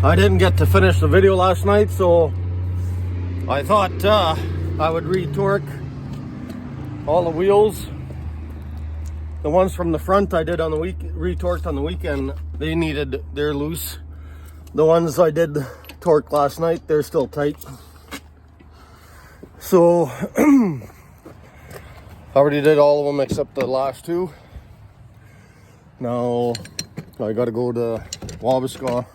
I didn't get to finish the video last night, so I thought I would re-torque all the wheels. The ones from the front I did on the week, re-torqued on the weekend. They're loose. The ones I did torque last night, they're still tight. So I already did all of them except the last two. Now I gotta go to Wabasca,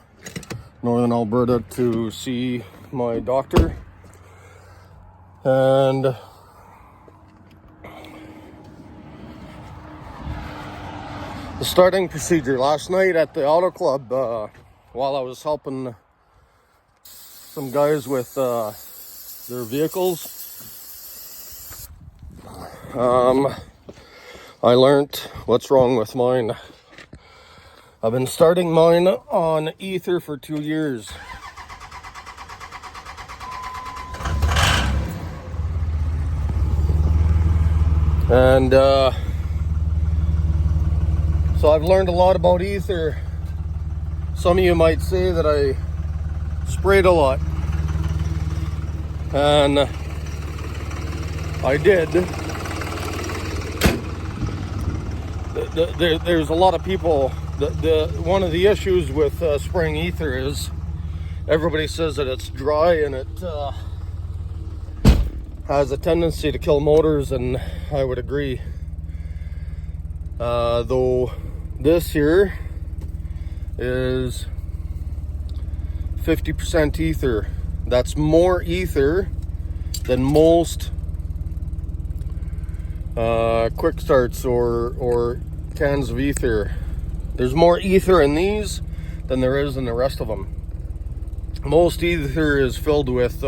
Northern Alberta, to see my doctor. And the starting procedure last night at the auto club, while I was helping some guys with their vehicles, I learned what's wrong with mine. I've been starting mine on ether for 2 years. And so I've learned a lot about ether. Some of you might say that I sprayed a lot. And I did. There's a lot of people. One of the issues with spraying ether is everybody says that it's dry and it has a tendency to kill motors, and I would agree. Though this here is 50% ether. That's more ether than most quick starts or cans of ether. There's more ether in these than there is in the rest of them. Most ether is filled with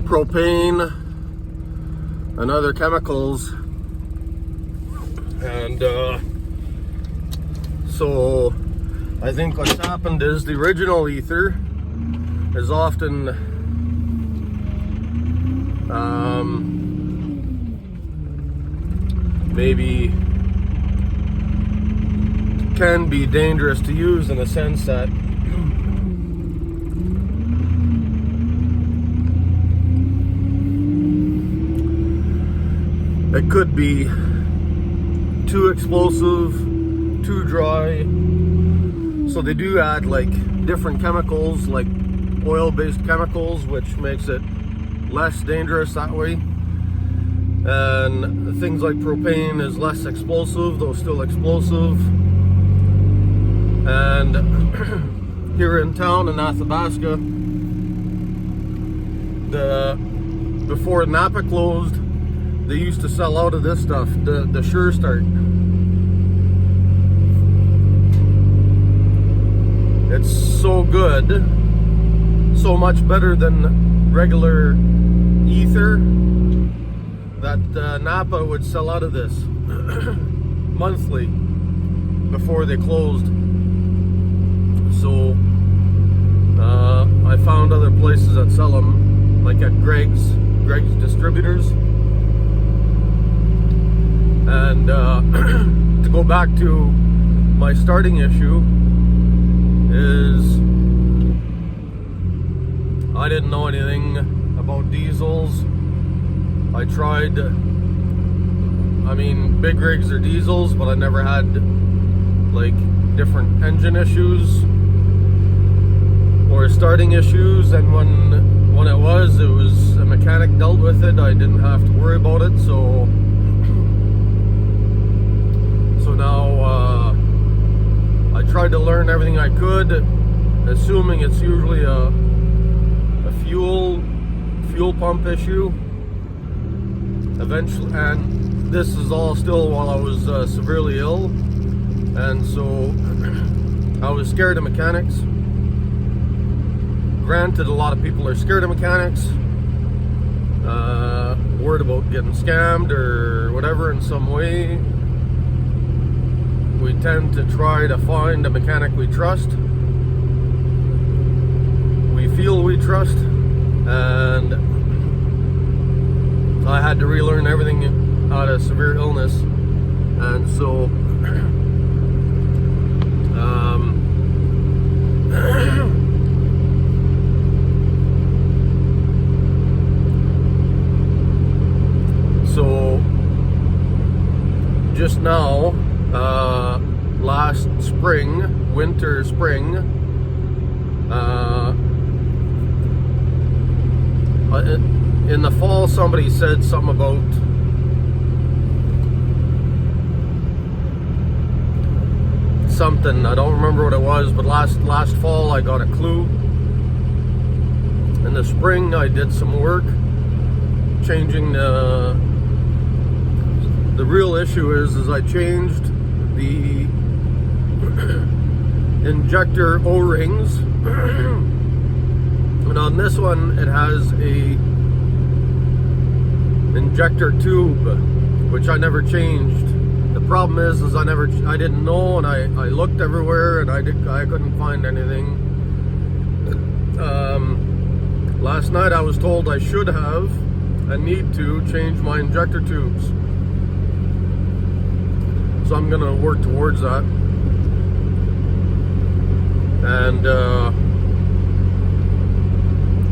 propane and other chemicals, and so I think what's happened is the original ether is often maybe can be dangerous to use, in the sense that it could be too explosive, too dry. So they do add like different chemicals, like oil-based chemicals, which makes it less dangerous that way. And things like propane is less explosive, though still explosive. And here in town in Athabasca, before Napa closed, they used to sell out of this stuff, the Sure Start. It's so good, so much better than regular ether, that Napa would sell out of this monthly before they closed. So I found other places that sell them, like at Greg's Distributors. And to go back to my starting issue is I didn't know anything about diesels. I tried, big rigs are diesels, but I never had like different engine issues or starting issues. And when it was a mechanic dealt with it. I didn't have to worry about it. So now I tried to learn everything I could, assuming it's usually a fuel pump issue. Eventually, and this is all still while I was severely ill, and so I was scared of mechanics. Granted, a lot of people are scared of mechanics, worried about getting scammed or whatever in some way. We tend to try to find a mechanic we trust, we feel we trust, and I had to relearn everything out of severe illness. And so just now, last spring, winter, spring, in the fall, somebody said something about something. I don't remember what it was, but last fall I got a clue. In the spring, I did some work changing the real issue is I changed the injector O-rings, and on this one it has a injector tube, which I never changed. The problem is I didn't know, and I looked everywhere and I couldn't find anything. Last night I was told I should have and need to change my injector tubes. So I'm gonna work towards that. And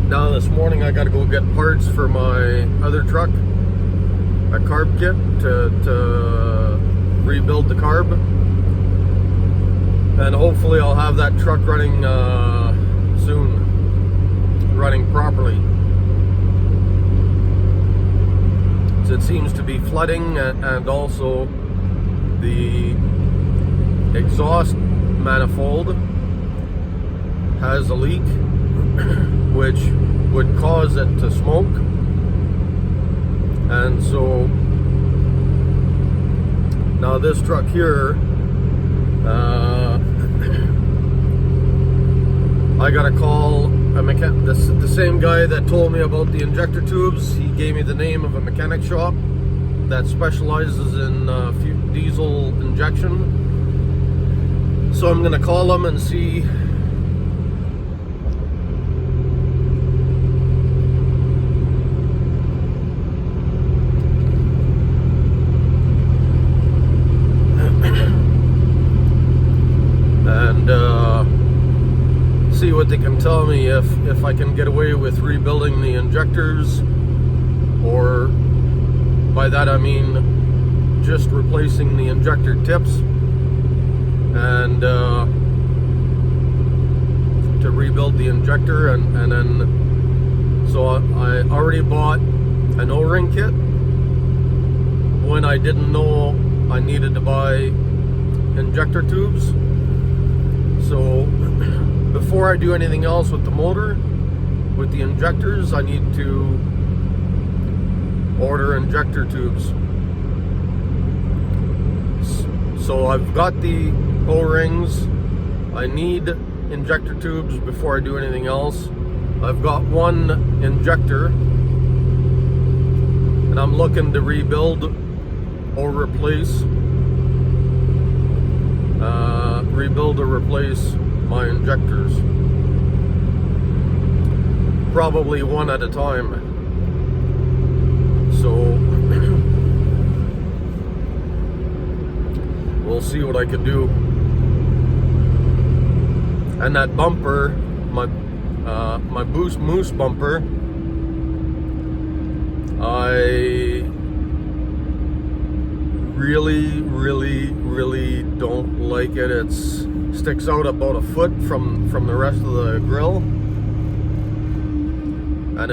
now this morning I gotta go get parts for my other truck, a carb kit to rebuild the carb. And hopefully I'll have that truck running soon, running properly. It seems to be flooding, and also the exhaust manifold has a leak, which would cause it to smoke. And so now this truck here, I got a call. The same guy that told me about the injector tubes, he gave me the name of a mechanic shop that specializes in diesel injection. So I'm gonna call them and see see what they can tell me if I can get away with rebuilding the injectors, or by that I mean just replacing the injector tips, and to rebuild the injector, and then so I already bought an O-ring kit when I didn't know I needed to buy injector tubes. So before I do anything else with the motor, with the injectors, I need to order injector tubes. So I've got the O-rings. I need injector tubes before I do anything else. I've got one injector, and I'm looking to rebuild or replace my injectors, probably one at a time. So we'll see what I can do. And that bumper, my Boost Moose bumper, I really don't like it. It sticks out about a foot from the rest of the grill, and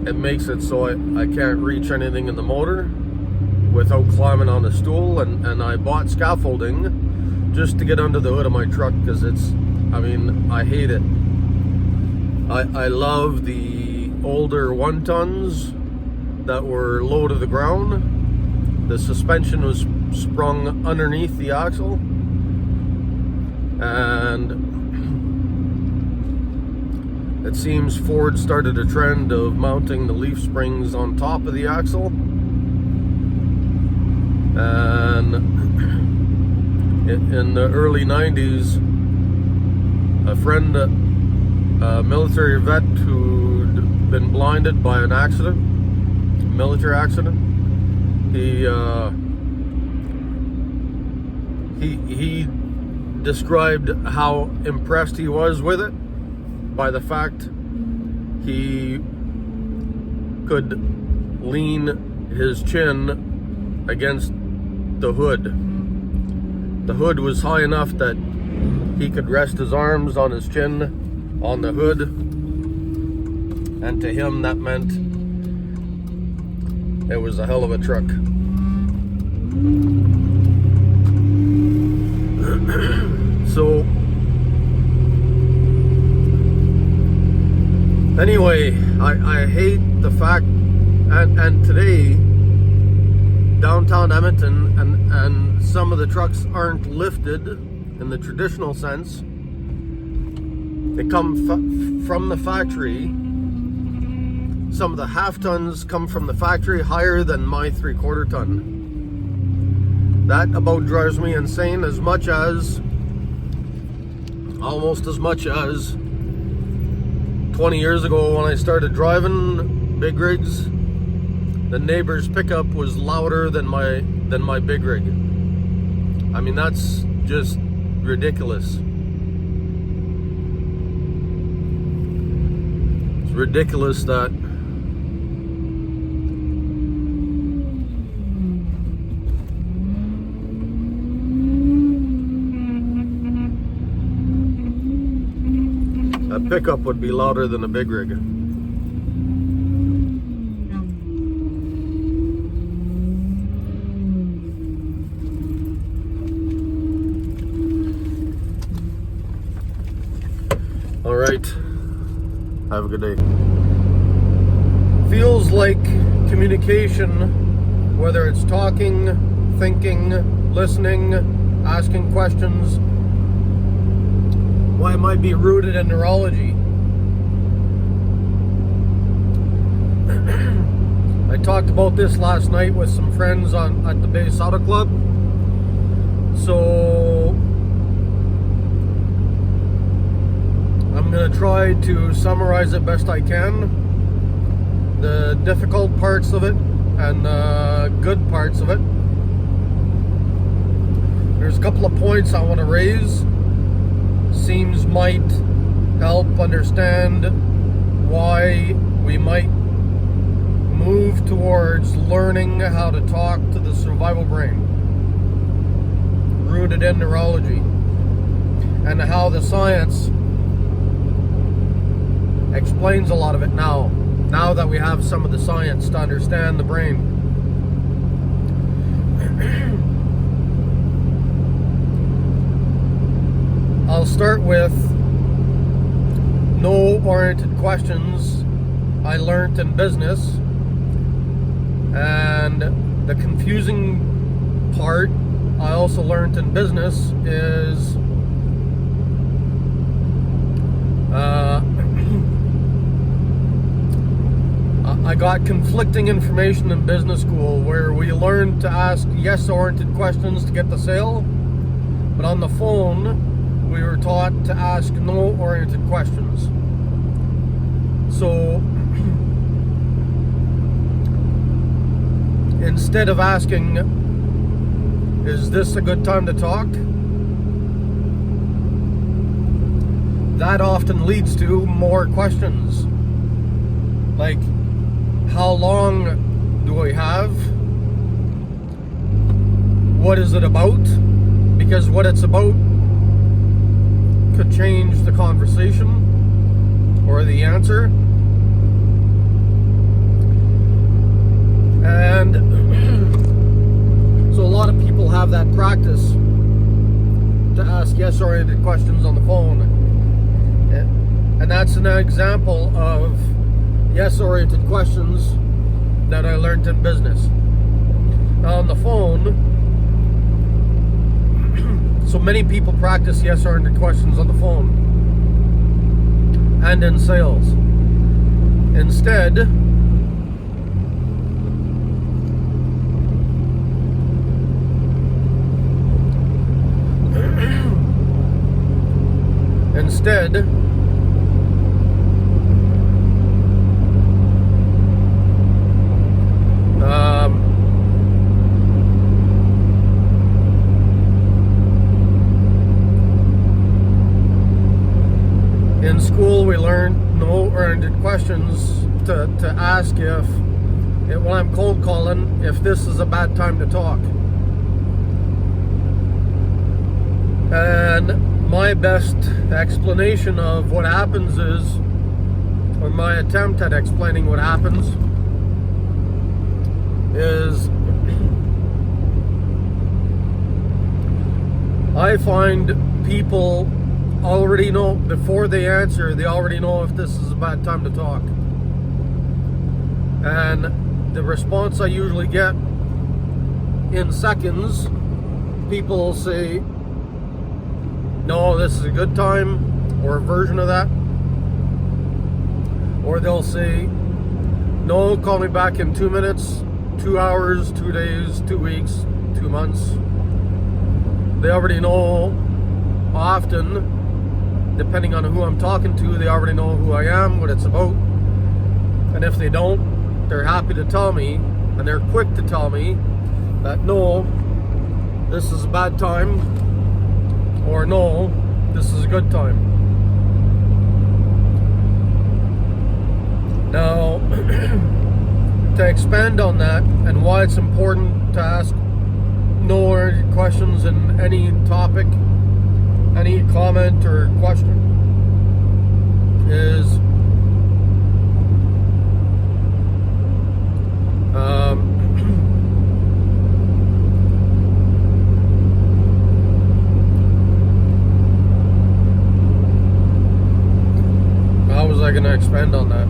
it makes it so I can't reach anything in the motor without climbing on the stool. And I bought scaffolding just to get under the hood of my truck, because I hate it. I love the older 1-tons that were low to the ground. The suspension was sprung underneath the axle, and it seems Ford started a trend of mounting the leaf springs on top of the axle. And in the early 90s, a friend, a military vet who'd been blinded by an accident, military accident, he described how impressed he was with it by the fact he could lean his chin against the hood. The hood was high enough that he could rest his arms on his chin on the hood, and to him that meant it was a hell of a truck. So anyway, I hate the fact, and today downtown Edmonton and some of the trucks aren't lifted in the traditional sense. They come from the factory. Some of the half tons come from the factory higher than my 3/4 ton. That about drives me insane, almost as much as 20 years ago when I started driving big rigs. The neighbor's pickup was louder than my big rig. I mean, that's just ridiculous. It's ridiculous that a pickup would be louder than a big rig. All right, have a good day. Feels like communication, whether it's talking, thinking, listening, asking questions, why it might be rooted in neurology. I talked about this last night with some friends at the Bay Saddle Club. So I'm going to try to summarize it best I can. The difficult parts of it and the good parts of it. There's a couple of points I want to raise. Seems might help understand why we might move towards learning how to talk to the survival brain, rooted in neurology, and how the science explains a lot of it now that we have some of the science to understand the brain. I'll start with no-oriented questions I learned in business, and the confusing part I also learned in business is I got conflicting information in business school where we learned to ask yes-oriented questions to get the sale, but on the phone we were taught to ask no-oriented questions. So instead of asking, is this a good time to talk? That often leads to more questions. Like, how long do we have? What is it about? Because what it's about could change the conversation or the answer. And so a lot of people have that practice to ask yes-oriented questions on the phone. And that's an example of yes-oriented questions that I learned in business. Now on the phone, so many people practice yes-oriented questions on the phone and in sales. Instead, in school we learned no-oriented questions to ask if when I'm cold calling, if this is a bad time to talk. And my best explanation of what happens is, or my attempt at explaining what happens is, I find people already know, before they answer, they already know if this is a bad time to talk. And the response I usually get in seconds, people will say, no, this is a good time, or a version of that. Or they'll say, no, call me back in 2 minutes, 2 hours, 2 days, 2 weeks, 2 months. They already know, often, depending on who I'm talking to, they already know who I am, what it's about. And if they don't, they're happy to tell me, and they're quick to tell me that no, this is a bad time, or no, this is a good time. Now, to expand on that and why it's important to ask no questions in any topic, any comment or question, is how was I going to expand on that?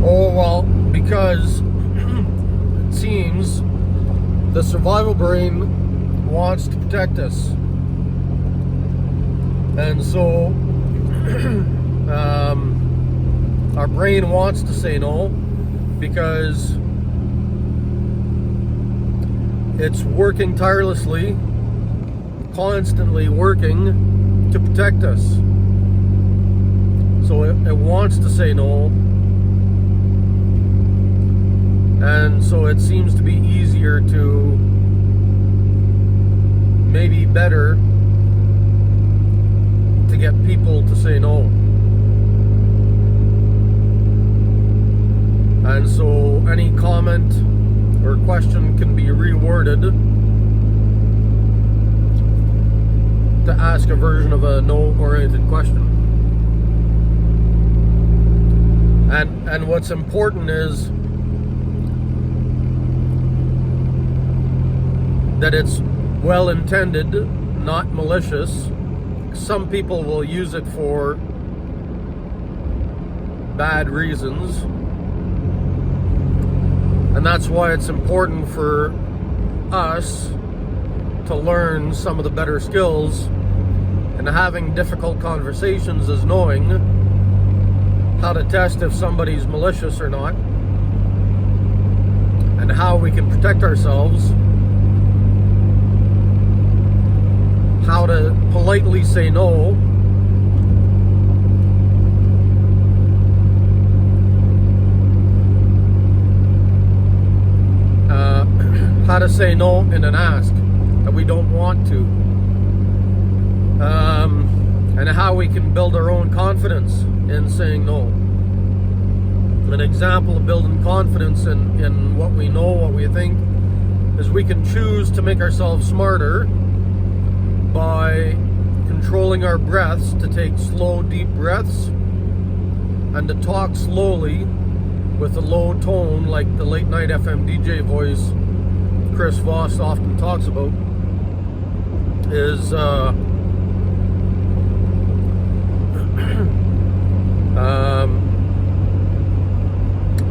Oh, well, because it seems the survival brain wants to protect us. And so our brain wants to say no because it's working tirelessly, constantly working to protect us. So it wants to say no. And so it seems to be easier to, maybe better, to get people to say no. And so any comment or question can be reworded to ask a version of a no-oriented question. And what's important is that it's well intended, not malicious. Some people will use it for bad reasons. And that's why it's important for us to learn some of the better skills. And having difficult conversations is knowing how to test if somebody's malicious or not, and how we can protect ourselves. How to politely say no, how to say no in an ask that we don't want to, and how we can build our own confidence in saying no. An example of building confidence in what we know, what we think, is we can choose to make ourselves smarter by controlling our breaths, to take slow, deep breaths, and to talk slowly with a low tone, like the late night FM DJ voice Chris Voss often talks about, is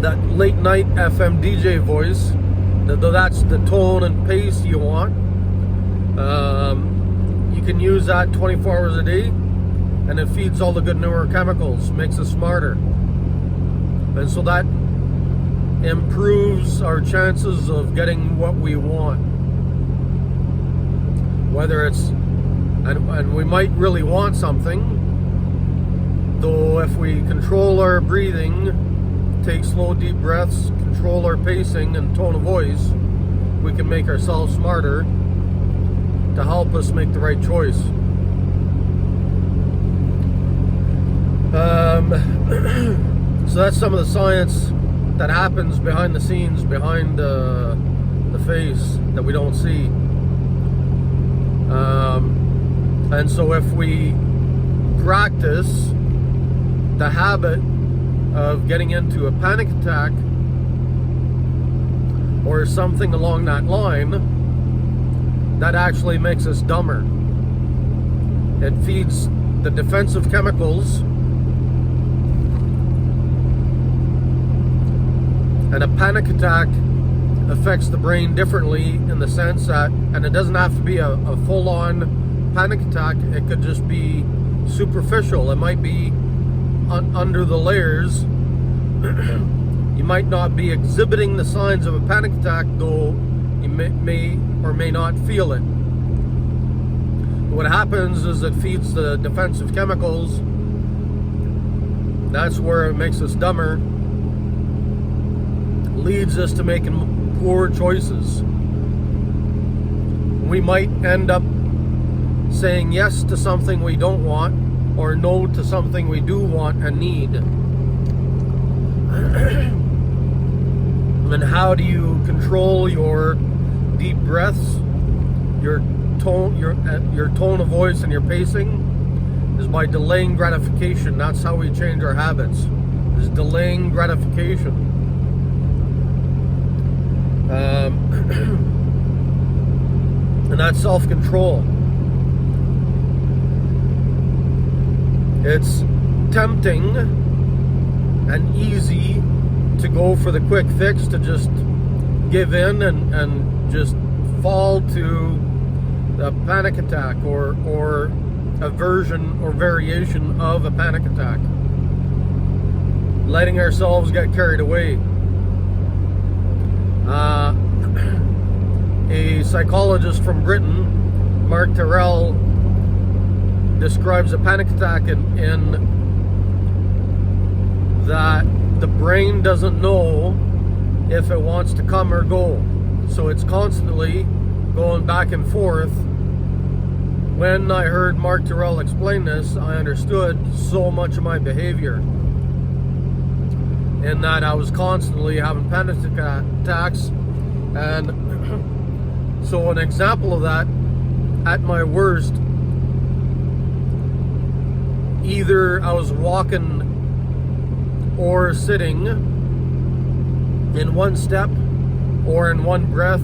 that late night FM DJ voice, that's the tone and pace you want. You can use that 24 hours a day, and it feeds all the good neurochemicals, makes us smarter. And so that improves our chances of getting what we want. Whether it's, and we might really want something, though if we control our breathing, take slow, deep breaths, control our pacing and tone of voice, we can make ourselves smarter to help us make the right choice. So that's some of the science that happens behind the scenes, behind the face that we don't see. And so if we practice the habit of getting into a panic attack or something along that line, that actually makes us dumber. It feeds the defensive chemicals, and a panic attack affects the brain differently in the sense that, and it doesn't have to be a full-on panic attack, it could just be superficial. It might be under the layers. You might not be exhibiting the signs of a panic attack, though you may or may not feel it. What happens is it feeds the defensive chemicals. That's where it makes us dumber, leads us to making poor choices. We might end up saying yes to something we don't want, or no to something we do want and need. And how do you control your deep breaths, your tone of voice, and your pacing? Is by delaying gratification. That's how we change our habits, is delaying gratification. And that's self-control. It's tempting and easy to go for the quick fix, to just give in and just fall to a panic attack or a version or variation of a panic attack. Letting ourselves get carried away. A psychologist from Britain, Mark Terrell, describes a panic attack in that the brain doesn't know if it wants to come or go. So it's constantly going back and forth. When I heard Mark Terrell explain this, I understood so much of my behavior, in that I was constantly having panic attacks. And so an example of that, at my worst, either I was walking or sitting in one step or in one breath,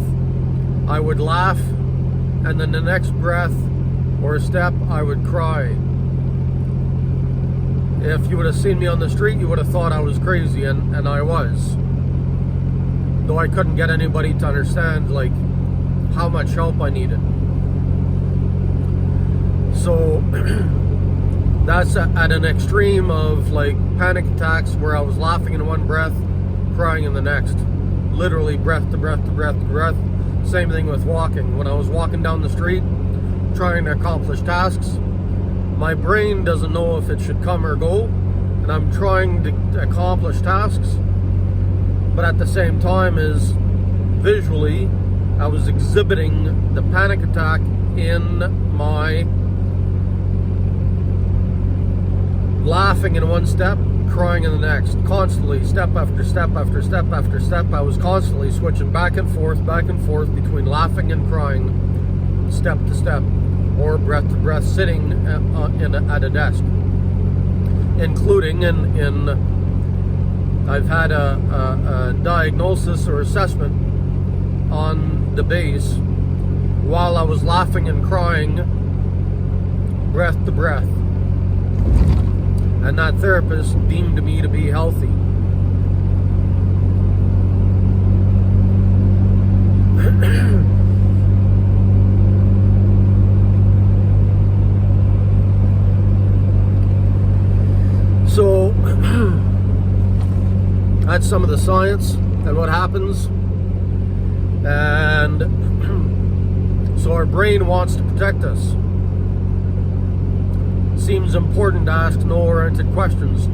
I would laugh, and then the next breath or step I would cry. If you would have seen me on the street, you would have thought I was crazy, and I was. Though I couldn't get anybody to understand like how much help I needed. So that's at an extreme of like panic attacks where I was laughing in one breath, crying in the next. Literally breath to breath to breath to breath. Same thing with walking. When I was walking down the street trying to accomplish tasks, my brain doesn't know if it should come or go, and I'm trying to accomplish tasks, but at the same time is visually I was exhibiting the panic attack in my laughing in one step, crying in the next, constantly, step after step after step after step. I was constantly switching back and forth between laughing and crying, step to step, or breath to breath, sitting at a desk. Including in I've had a diagnosis or assessment on the base while I was laughing and crying, breath to breath. And that therapist deemed me to be healthy. So that's some of the science and what happens. And so our brain wants to protect us. Seems important to ask no-oriented questions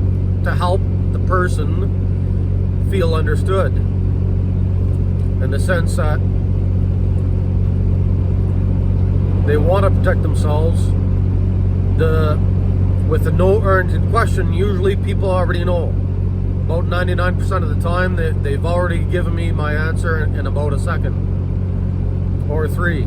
to help the person feel understood, in the sense that they want to protect themselves. With a no-oriented question, usually people already know. about 99% of the time, they've already given me my answer in about a second or 3.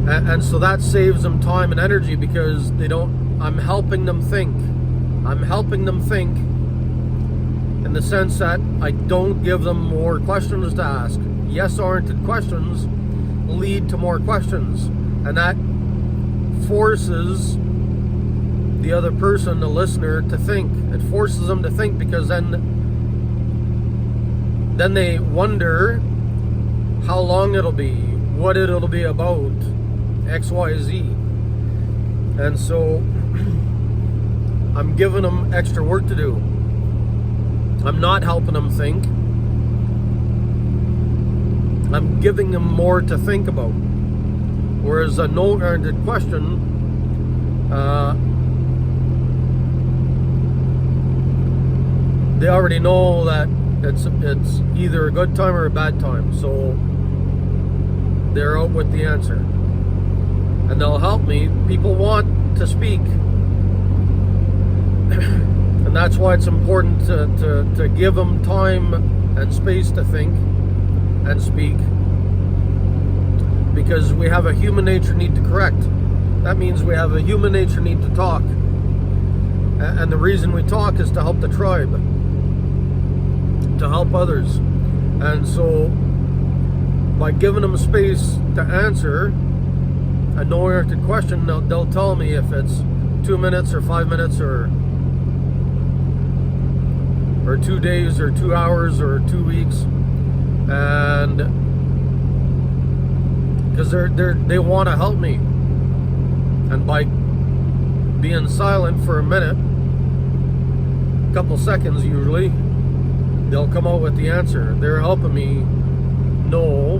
And so that saves them time and energy, because I'm helping them think. I'm helping them think in the sense that I don't give them more questions to ask. Yes-oriented questions lead to more questions, and that forces the other person, the listener, to think. It forces them to think, because then they wonder how long it'll be, what it'll be about, X, Y, Z. And so I'm giving them extra work to do. I'm not helping them think. I'm giving them more to think about. Whereas a no-oriented question, they already know that it's either a good time or a bad time, so they're out with the answer, and they'll help me. People want to speak, and that's why it's important to give them time and space to think and speak, because we have a human nature need to correct. That means we have a human nature need to talk, and the reason we talk is to help the tribe, to help others. And so by giving them space to answer a no-oriented question, they'll tell me if it's 2 minutes or 5 minutes or 2 days or 2 hours or 2 weeks, and because they want to help me. And by being silent for a minute, a couple seconds usually, they'll come out with the answer. They're helping me know.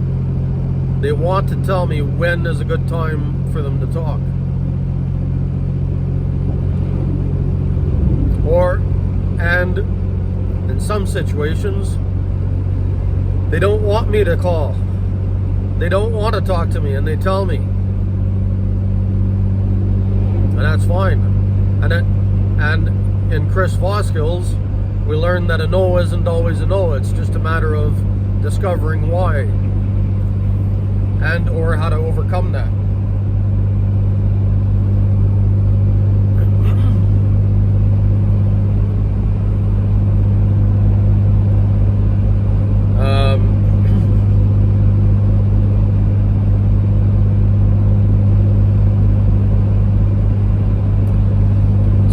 They want to tell me when is a good time for them to talk. And in some situations, they don't want me to call. They don't want to talk to me, and they tell me. And that's fine. And in Chris Voskills, we learned that a no isn't always a no. It's just a matter of discovering why and or how to overcome that.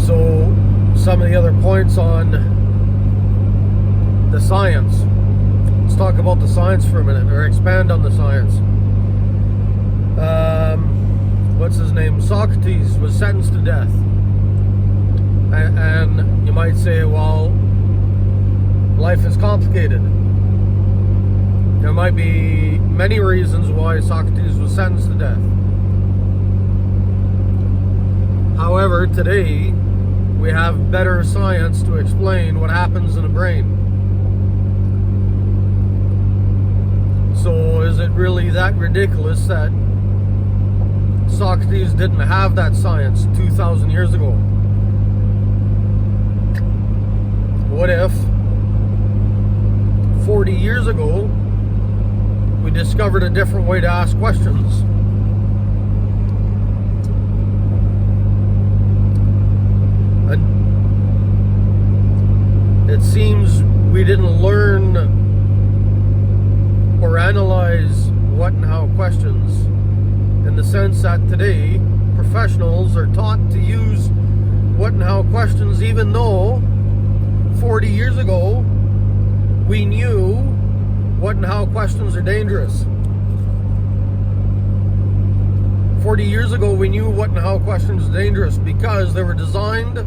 So some of the other points on the science. Let's talk about the science for a minute, or expand on the science. What's his name? Socrates was sentenced to death. And you might say, well, life is complicated. There might be many reasons why Socrates was sentenced to death. However, today we have better science to explain what happens in the brain. So is it really that ridiculous that Socrates didn't have that science 2,000 years ago? What if 40 years ago we discovered a different way to ask questions? And it seems we didn't learn or analyze what and how questions, in the sense that today professionals are taught to use what and how questions, even though 40 years ago we knew what and how questions are dangerous. 40 years ago we knew what and how questions are dangerous because they were designed,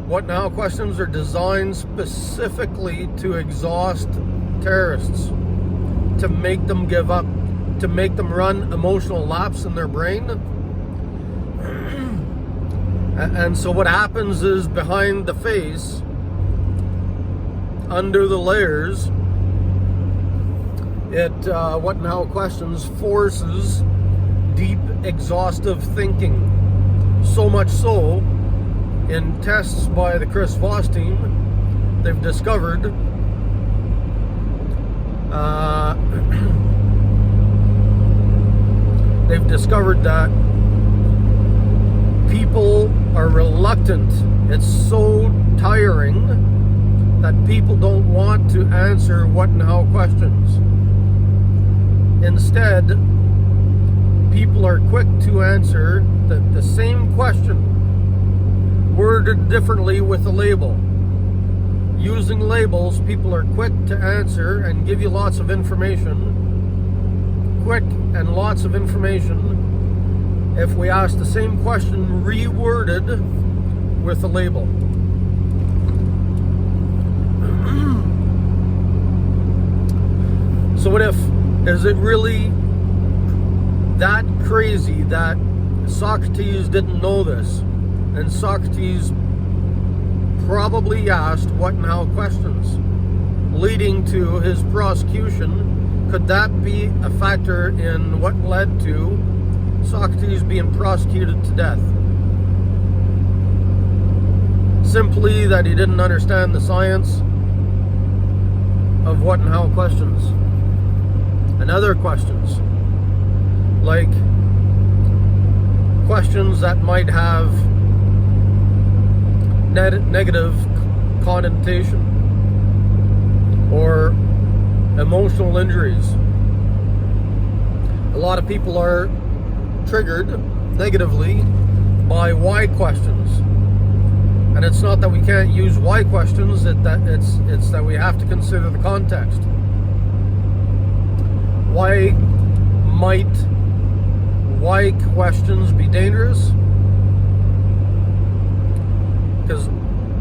what and how questions are designed specifically to exhaust terrorists, to make them give up, to make them run emotional laps in their brain. And so what happens is, behind the face, under the layers, what and how questions forces deep, exhaustive thinking. So much so, in tests by the Chris Voss team, they've discovered that people are reluctant. It's so tiring that people don't want to answer what and how questions. Instead, people are quick to answer the same question, worded differently with a label. Using labels, people are quick to answer and give you lots of information. Quick and lots of information if we ask the same question reworded with a label. So what if, is it really that crazy that Socrates didn't know this, and Socrates probably asked what and how questions leading to his prosecution? Could that be a factor in what led to Socrates being prosecuted to death? Simply that he didn't understand the science of what and how questions. And other questions, like questions that might have negative connotation or emotional injuries. A lot of people are triggered negatively by why questions, and it's not that we can't use why questions, it's that we have to consider the context. Why might why questions be dangerous? Because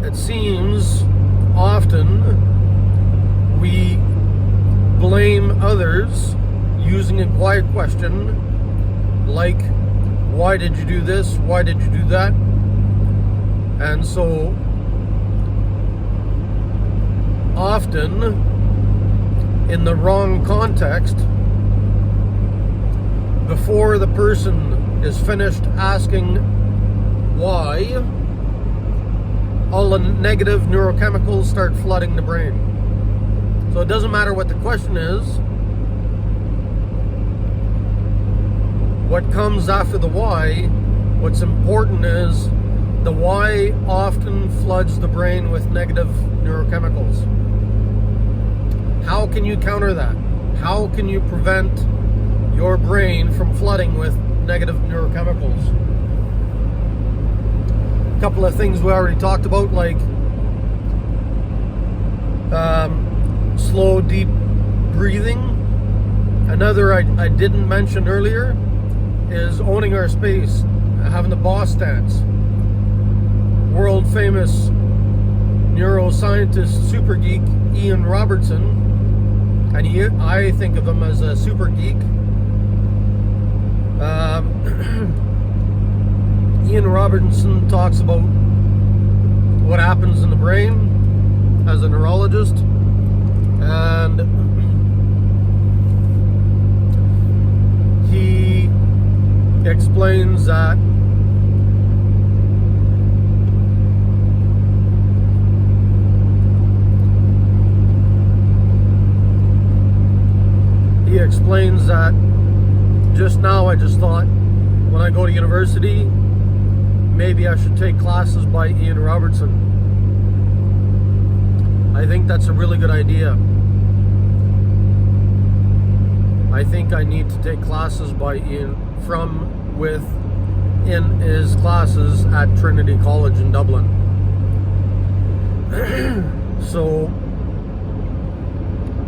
it seems often we blame others using a why question, like, why did you do this? Why did you do that? And so often, in the wrong context, before the person is finished asking why, all the negative neurochemicals start flooding the brain. So it doesn't matter what the question is. What comes after the why, what's important is the why often floods the brain with negative neurochemicals. How can you counter that? How can you prevent your brain from flooding with negative neurochemicals? A couple of things we already talked about, like slow, deep breathing. Another I didn't mention earlier is owning our space, having the boss stance. World famous neuroscientist, super geek Ian Robertson, and I think of him as a super geek. Ian Robertson talks about what happens in the brain as a neurologist, and he explains that just now I just thought, when I go to university, maybe I should take classes by Ian Robertson. I think that's a really good idea. I think I need to take classes by Ian in his classes at Trinity College in Dublin. So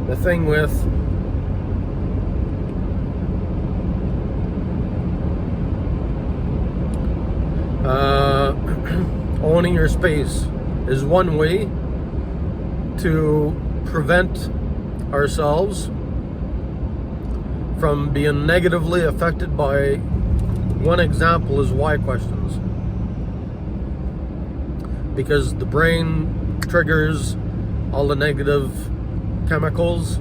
the thing with owning your space is one way to prevent ourselves from being negatively affected by. One example is why questions, because the brain triggers all the negative chemicals.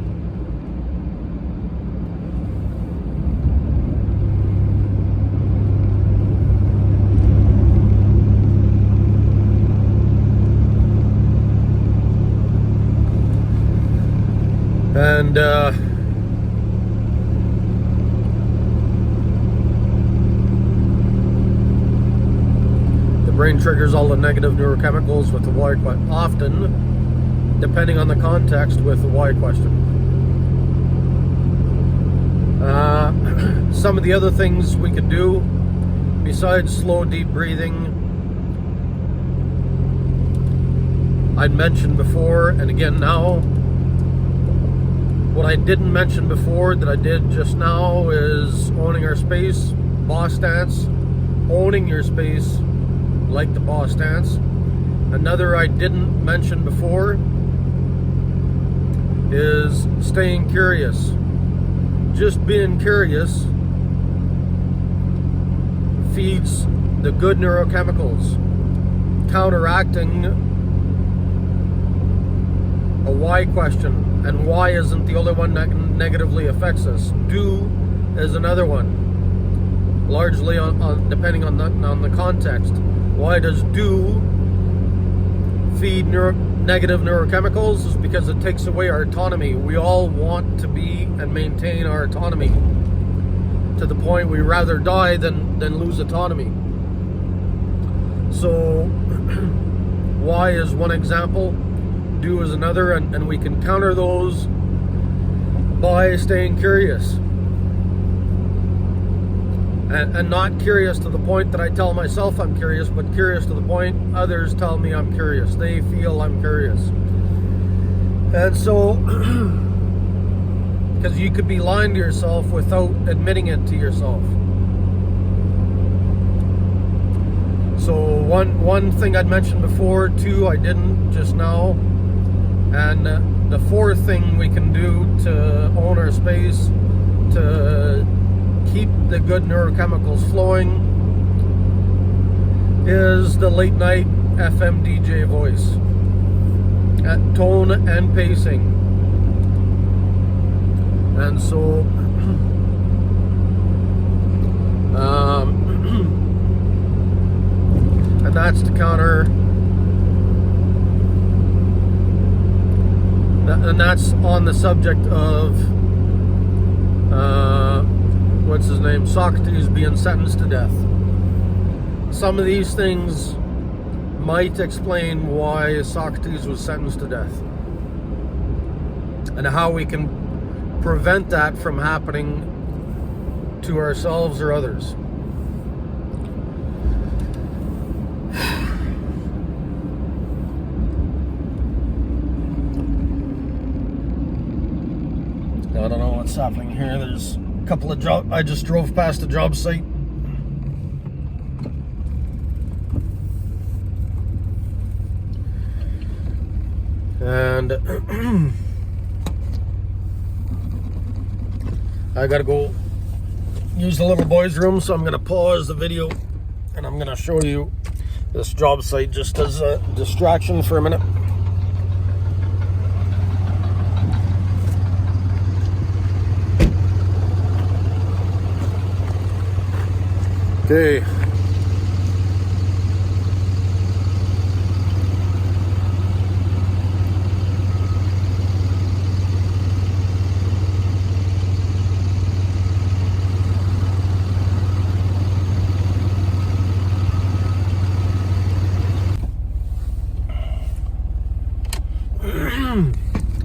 And the brain triggers all the negative neurochemicals with the why question. Often, depending on the context, with the why question. Some of the other things we could do, besides slow, deep breathing, I'd mentioned before, and again now, what I didn't mention before that I did just now is owning our space, boss stance, owning your space like the boss stance. Another I didn't mention before is staying curious. Just being curious feeds the good neurochemicals, counteracting a why question. And why isn't the only one that negatively affects us. Do is another one, largely on depending on the context. Why does do feed negative neurochemicals? Is because it takes away our autonomy. We all want to be and maintain our autonomy to the point we rather die than lose autonomy. So why is one example, do is another, and we can counter those by staying curious. And not curious to the point that I tell myself I'm curious, but curious to the point others tell me I'm curious. They feel I'm curious. And so, because you could be lying to yourself without admitting it to yourself. So one thing I'd mentioned before, two I didn't just now, and the fourth thing we can do to own our space, to keep the good neurochemicals flowing, is the late night FM DJ voice at tone and pacing. And so and that's to counter, and that's on the subject of what's his name, Socrates being sentenced to death. Some of these things might explain why Socrates was sentenced to death, and how we can prevent that from happening to ourselves or others. I don't know what's happening here. There's a couple of I just drove past a job site. And I gotta go use the little boy's room, so I'm gonna pause the video and I'm gonna show you this job site just as a distraction for a minute. Okay.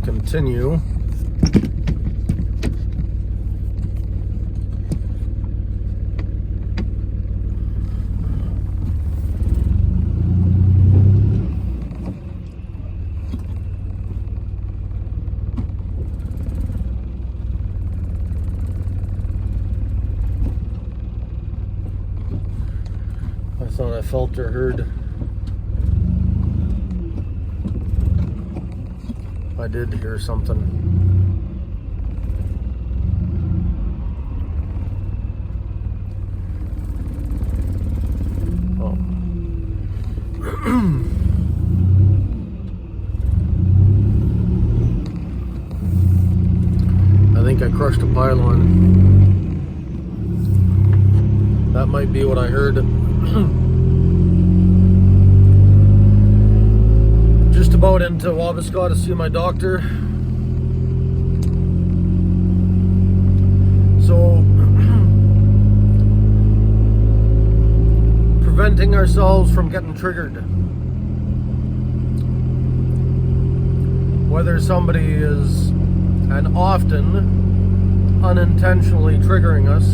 Continue. I thought I felt or heard. I did hear something. Oh. I think I crushed a pylon. That might be what I heard. Just about into Wabasca to see my doctor. preventing ourselves from getting triggered. Whether somebody is, and often, unintentionally triggering us,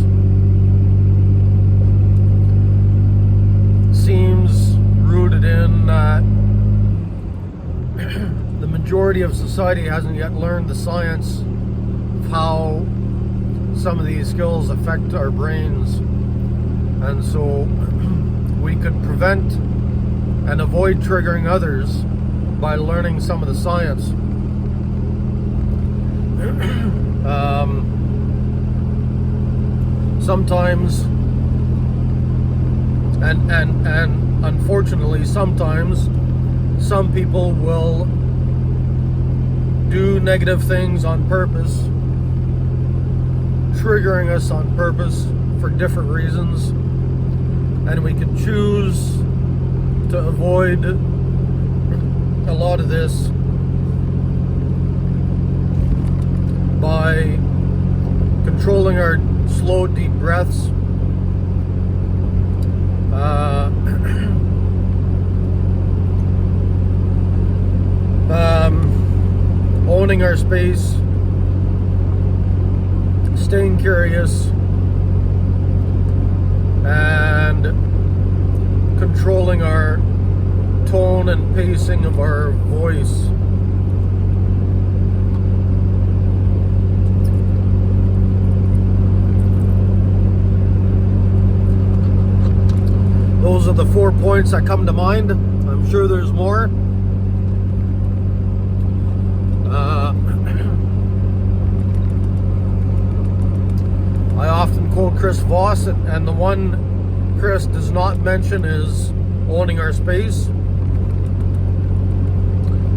seems rooted in that the majority of society hasn't yet learned the science of how some of these skills affect our brains. And so we could prevent and avoid triggering others by learning some of the science. Sometimes, and unfortunately, sometimes some people will do negative things on purpose, triggering us on purpose for different reasons, and we can choose to avoid a lot of this by controlling our slow, deep breaths, owning our space, staying curious, and controlling our tone and pacing of our voice. Those are the 4 points that come to mind. I'm sure there's more. I often quote Chris Voss, and the one Chris does not mention is owning our space.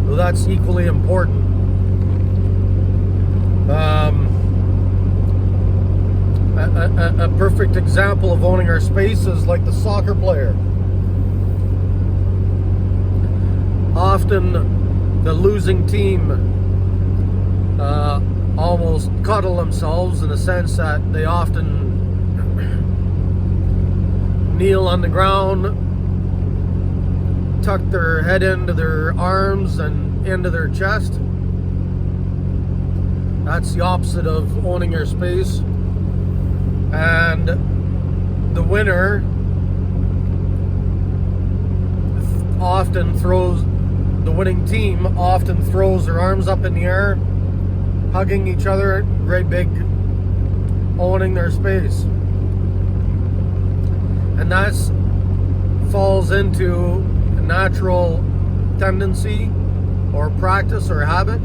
So that's equally important. A perfect example of owning our space is like the soccer player. Often the losing team almost cuddle themselves, in the sense that they often kneel on the ground, tuck their head into their arms and into their chest. That's the opposite of owning your space. And the winner the winning team often throws their arms up in the air, hugging each other, great big, owning their space. And that falls into a natural tendency or practice or habit.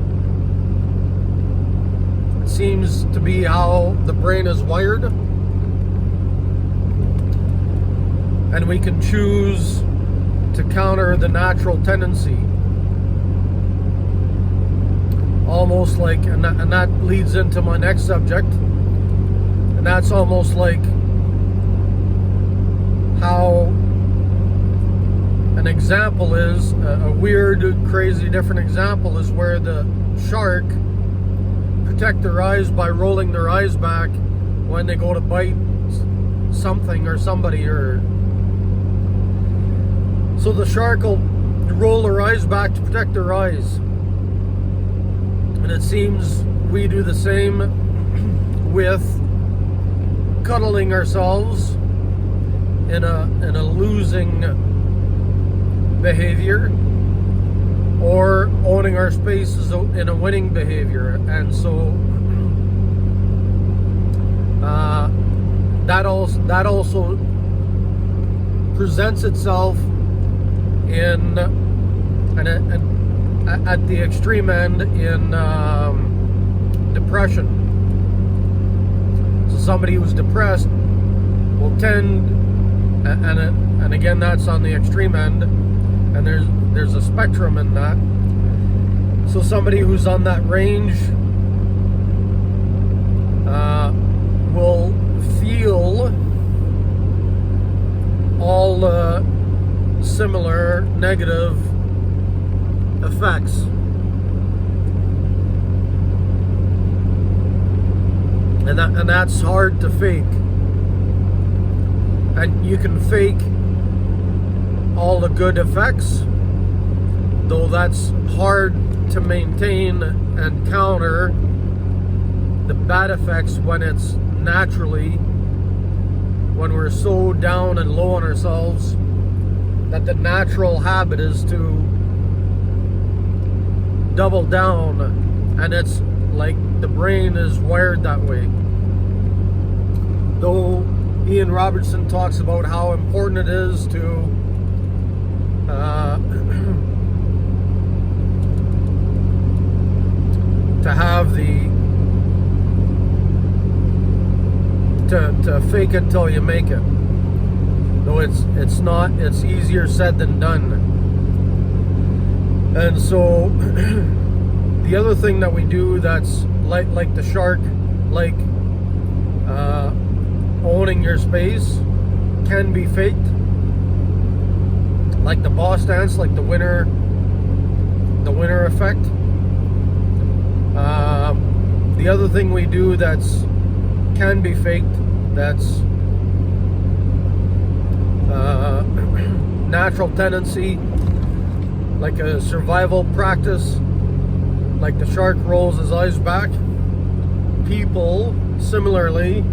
It seems to be how the brain is wired. And we can choose to counter the natural tendency. Almost like, and that leads into my next subject, and that's almost like how an example is, a weird, crazy, different example is where the shark protect their eyes by rolling their eyes back when they go to bite something or somebody, or so the shark will roll their eyes back to protect their eyes. And it seems we do the same with cuddling ourselves in a losing behavior, or owning our spaces in a winning behavior. And so that also presents itself in at the extreme end in depression. So somebody who's depressed will tend, and again, that's on the extreme end, and there's a spectrum in that. So somebody who's on that range will feel all similar negative effects. And that's hard to fake. And you can fake all the good effects, though that's hard to maintain and counter the bad effects when it's naturally, when we're so down and low on ourselves that the natural habit is to double down, and it's like the brain is wired that way. Though Ian Robertson talks about how important it is to have to fake it till you make it. Though it's easier said than done. And so the other thing that we do that's like the shark, like owning your space, can be faked. Like the boss dance, like the winner effect. The other thing we do that's can be faked, that's natural tendency, like a survival practice, like the shark rolls his eyes back. People similarly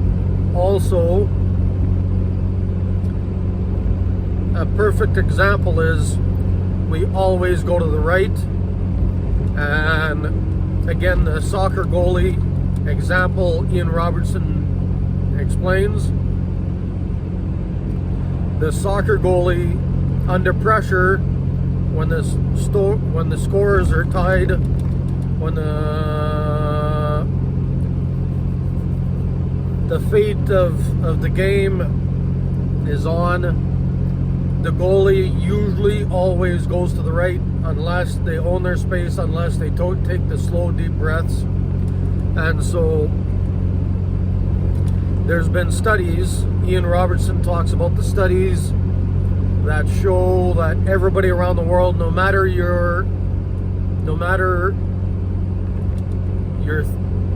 also, a perfect example is we always go to the right. And again, the soccer goalie example Ian Robertson explains. The soccer goalie, under pressure, when the scores are tied, when the fate of the game is on, the goalie usually always goes to the right unless they own their space, unless they don't take the slow, deep breaths. And so there's been studies, Ian Robertson talks about the studies that show that everybody around the world, no matter your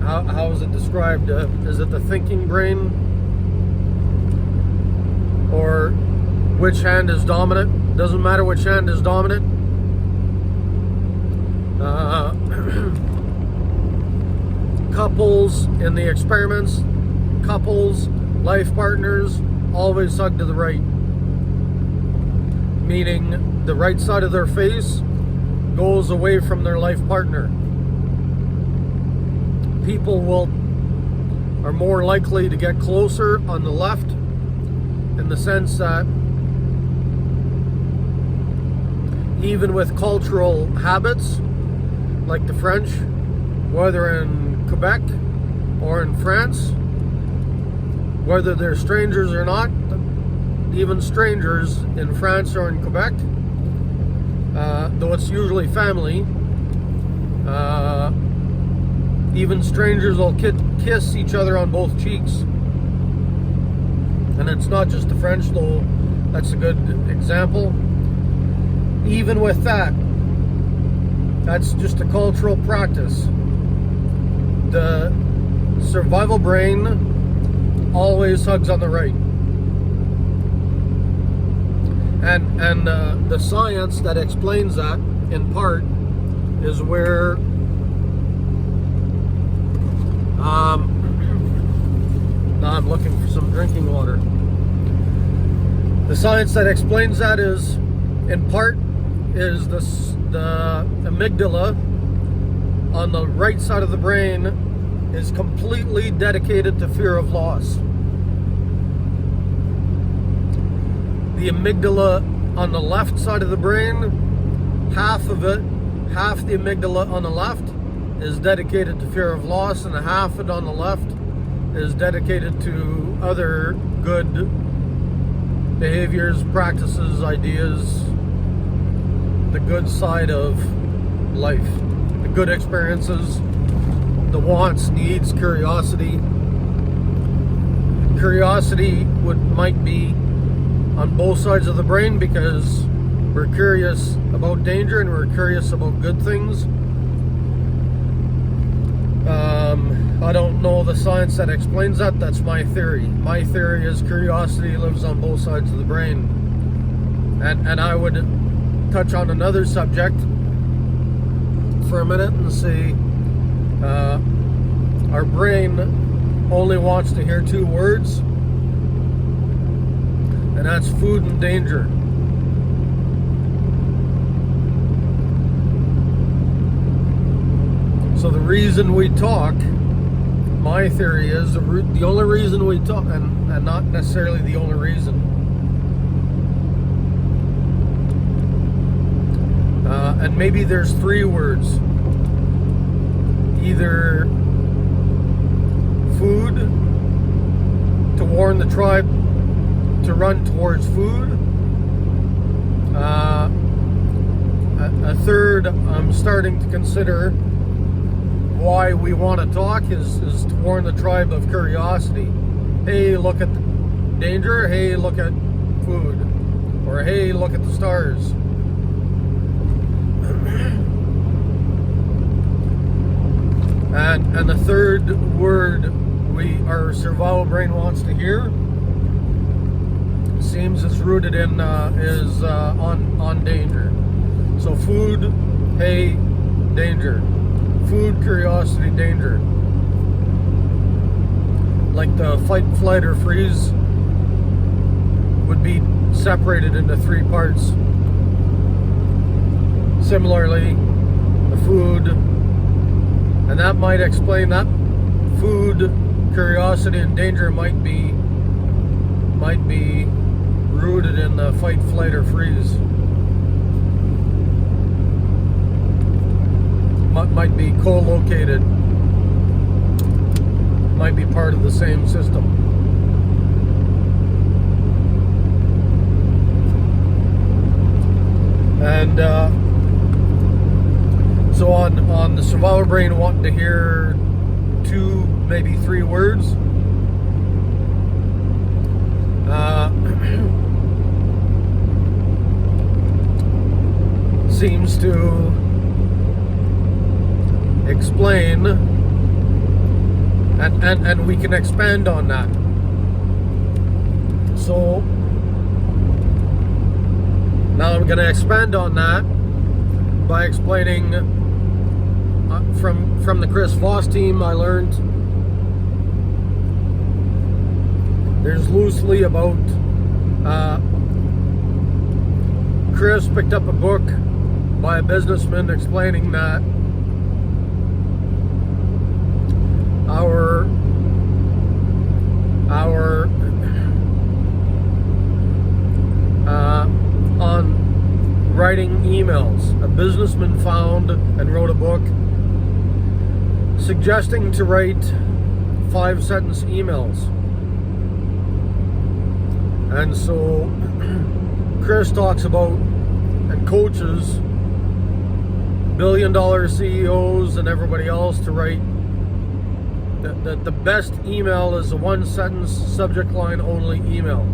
how is it described? Is it the thinking brain? Or which hand is dominant? Doesn't matter which hand is dominant. Couples in the experiments, life partners, always hug to the right. Meaning the right side of their face goes away from their life partner. People are more likely to get closer on the left, in the sense that even with cultural habits like the French, whether in Quebec or in France, whether they're strangers or not, even strangers in France or in Quebec, though it's usually family, even strangers will kiss each other on both cheeks. And it's not just the French, though that's a good example. Even with that, that's just a cultural practice. The survival brain always hugs on the right. And the science that explains that, in part, is where now I'm looking for some drinking water. The science that explains that is, in part, is the amygdala on the right side of the brain is completely dedicated to fear of loss. The amygdala on the left side of the brain, half the amygdala on the left is dedicated to fear of loss, and half it on the left is dedicated to other good behaviors, practices, ideas, the good side of life, the good experiences, the wants, needs, curiosity. Curiosity might be on both sides of the brain because we're curious about danger and we're curious about good things. I don't know the science that explains that. That's my theory. My theory is curiosity lives on both sides of the brain. And I would touch on another subject for a minute and say our brain only wants to hear two words, and that's food and danger. So the reason we talk, my theory is the only reason we talk, and not necessarily the only reason, and maybe there's three words: either food, to warn the tribe to run towards food. A third I'm starting to consider why we want to talk is to warn the tribe of curiosity. Hey, look at the danger. Hey, look at food. Or hey, look at the stars. And the third word our survival brain wants to hear seems is rooted in on danger. So food, hey, danger. Food, curiosity, danger. Like the fight, flight, or freeze would be separated into three parts. Similarly, the food, and that might explain that food, curiosity, and danger might be rooted in the fight, flight, or freeze. Might be co-located, might be part of the same system. And so on the survival brain wanting to hear two, maybe three words, seems to explain, and we can expand on that. So now I'm going to expand on that by explaining from the Chris Voss team. I learned there's loosely about Chris picked up a book by a businessman explaining that our on writing emails. A businessman found and wrote a book suggesting to write 5-sentence emails. And so Chris talks about, and coaches billion-dollar CEOs and everybody else to write that the best email is a 1-sentence subject line only email.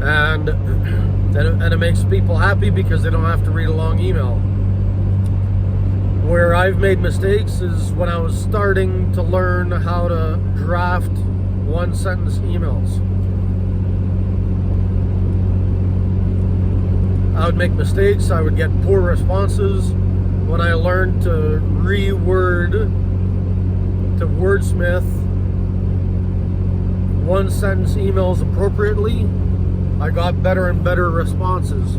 And it makes people happy because they don't have to read a long email. Where I've made mistakes is when I was starting to learn how to draft 1-sentence emails. I would make mistakes, I would get poor responses. When I learned to to wordsmith 1-sentence emails appropriately, I got better and better responses.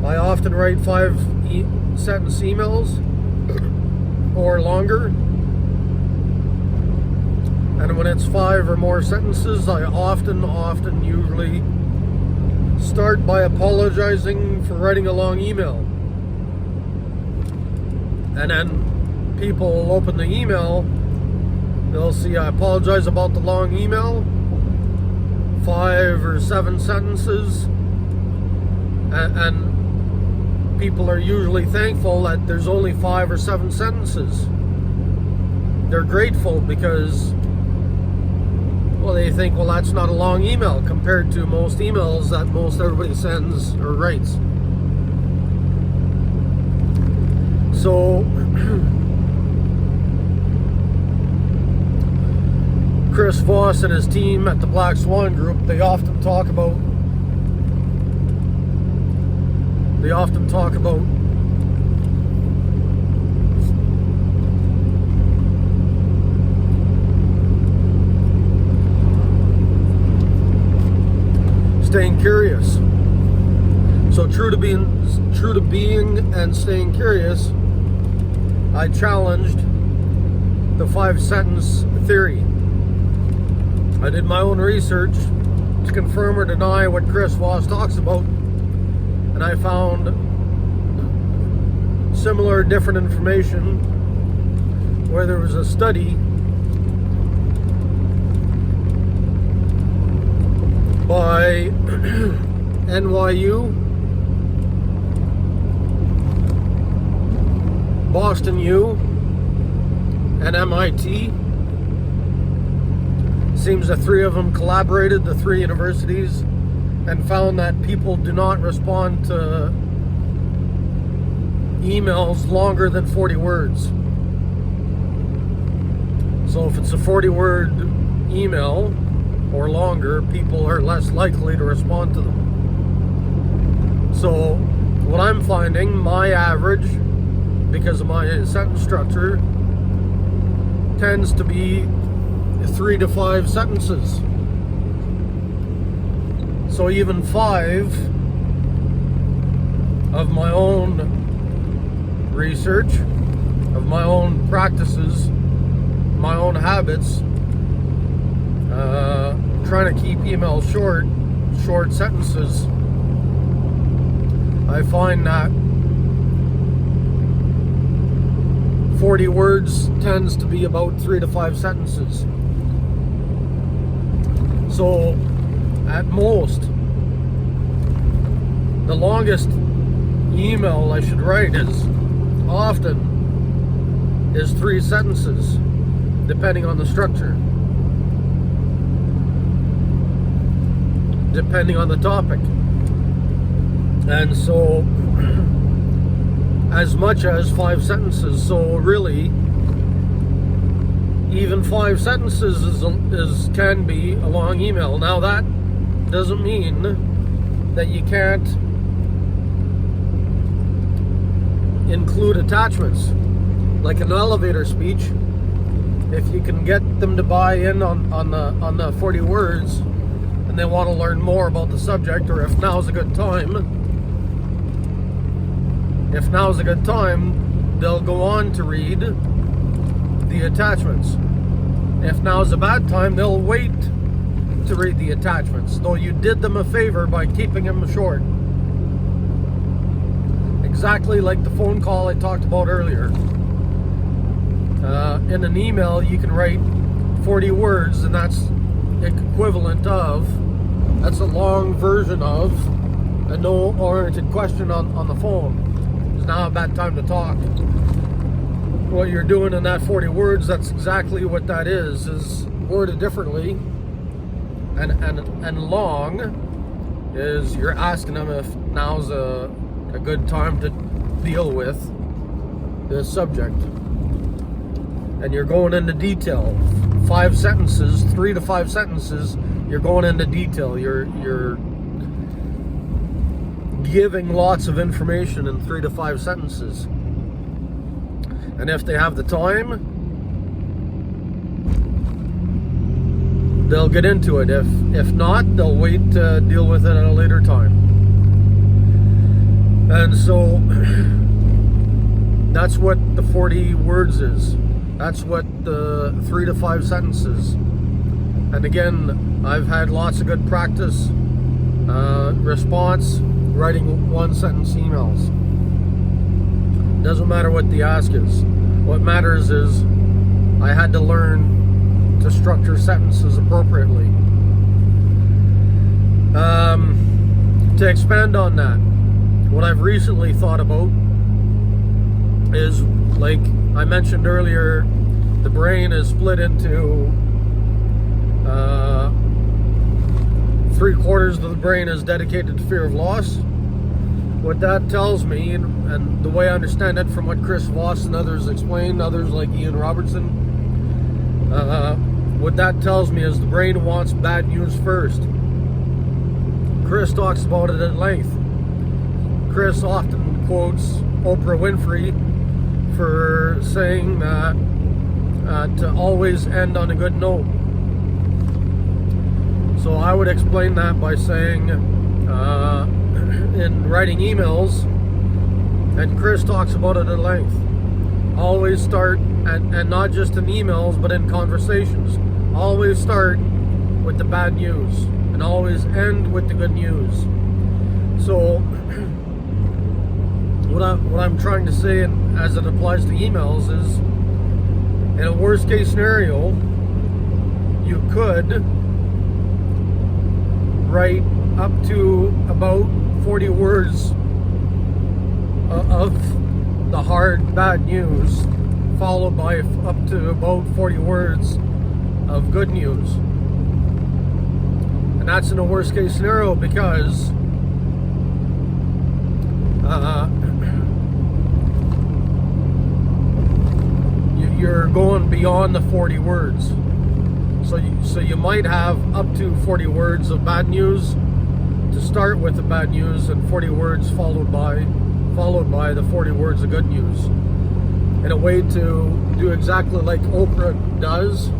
I often write 5-sentence emails or longer. And when it's 5 or more sentences, I often usually start by apologizing for writing a long email. And then people will open the email, they'll see I apologize about the long email, 5 or 7 sentences, and people are usually thankful that there's only 5 or 7 sentences. They're grateful because, well, they think, well, that's not a long email compared to most emails that most everybody sends or writes. So Chris Voss and his team at the Black Swan Group, they often talk about staying curious. So true to being and staying curious, I challenged the 5-sentence theory. I did my own research to confirm or deny what Chris Voss talks about, and I found similar, different information where there was a study by NYU, Boston U, and MIT. Seems the three of them collaborated, the three universities, and found that people do not respond to emails longer than 40 words. So if it's a 40-word email or longer, people are less likely to respond to them. So what I'm finding, my average, because of my sentence structure, tends to be 3 to 5 sentences. So even 5 of my own research, of my own practices, my own habits, trying to keep emails short sentences, I find that 40 words tends to be about 3 to 5 sentences. So at most, the longest email I should write is 3 sentences, depending on the structure, depending on the topic. And so as much as 5 sentences. So really, even 5 sentences can be a long email. Now that doesn't mean that you can't include attachments, like an elevator speech. If you can get them to buy in on the 40 words, and they want to learn more about the subject, or if now's a good time, they'll go on to read the attachments. If now's a bad time, they'll wait to read the attachments, though you did them a favor by keeping them short. Exactly like the phone call I talked about earlier. In an email, you can write 40 words, and that's a long version of a no-oriented question on the phone. It's now a bad time to talk. What you're doing in that 40 words, that's exactly what that is worded differently. And long is you're asking them if now's a good time to deal with the subject. And you're going into detail. 5 sentences, 3 to 5 sentences, you're going into detail. You're giving lots of information in 3 to 5 sentences. And if they have the time, they'll get into it. If not, they'll wait to deal with it at a later time. And so that's what the 40 words is. That's what the 3 to 5 sentences. And again, I've had lots of good practice response writing 1-sentence emails. Doesn't matter what the ask is. What matters is I had to learn to structure sentences appropriately. To expand on that, what I've recently thought about is, like I mentioned earlier, the brain is split into 3/4 of the brain is dedicated to fear of loss. What that tells me, and the way I understand it from what Chris Voss and others explain, others like Ian Robertson, what that tells me is the brain wants bad news first. Chris talks about it at length. Chris often quotes Oprah Winfrey for saying that to always end on a good note. So I would explain that by saying in writing emails, and Chris talks about it at length, always start, and not just in emails but in conversations, always start with the bad news and always end with the good news. So what I'm trying to say, and as it applies to emails, is in a worst case scenario, you could write up to about 40 words of the hard bad news, followed by up to about 40 words of good news. And that's in a worst case scenario, because you're going beyond the 40 words. So you might have up to 40 words of bad news to start with the bad news, and 40 words followed by the 40 words of good news, in a way to do exactly like Oprah does,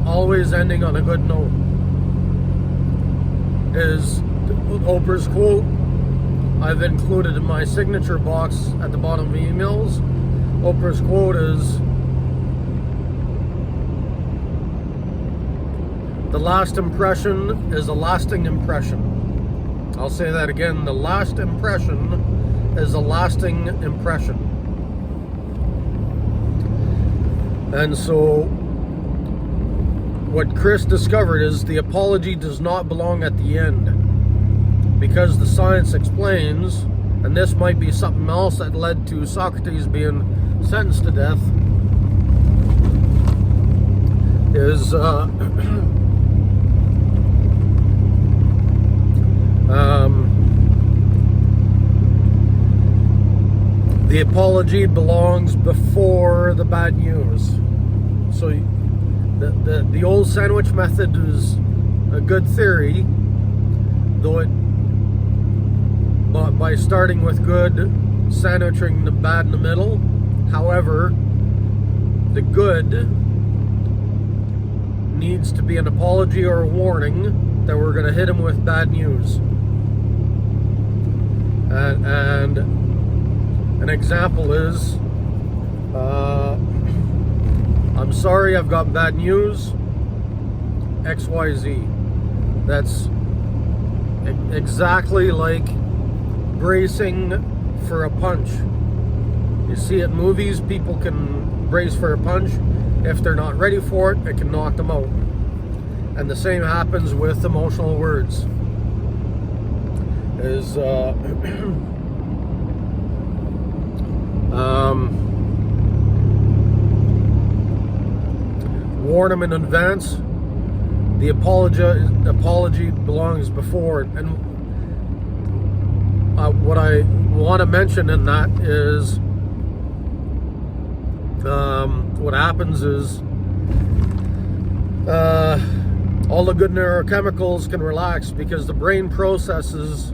always ending on a good note. Is Oprah's quote I've included in my signature box at the bottom of emails. Oprah's quote is, "The last impression is a lasting impression." I'll say that again. The last impression is a lasting impression. And so what Chris discovered is the apology does not belong at the end, because the science explains, and this might be something else that led to Socrates being sentenced to death, is the apology belongs before the bad news. So the old sandwich method is a good theory, though it, by starting with good, sandwiching the bad in the middle. However, the good needs to be an apology or a warning that we're going to hit him with bad news. And an example is, I'm sorry, I've got bad news, XYZ. That's exactly like bracing for a punch. You see it in movies, people can brace for a punch. If they're not ready for it, it can knock them out. And the same happens with emotional words. Is warn them in advance. The apology belongs before. And what I want to mention in that is, what happens is all the good neurochemicals can relax, because the brain processes,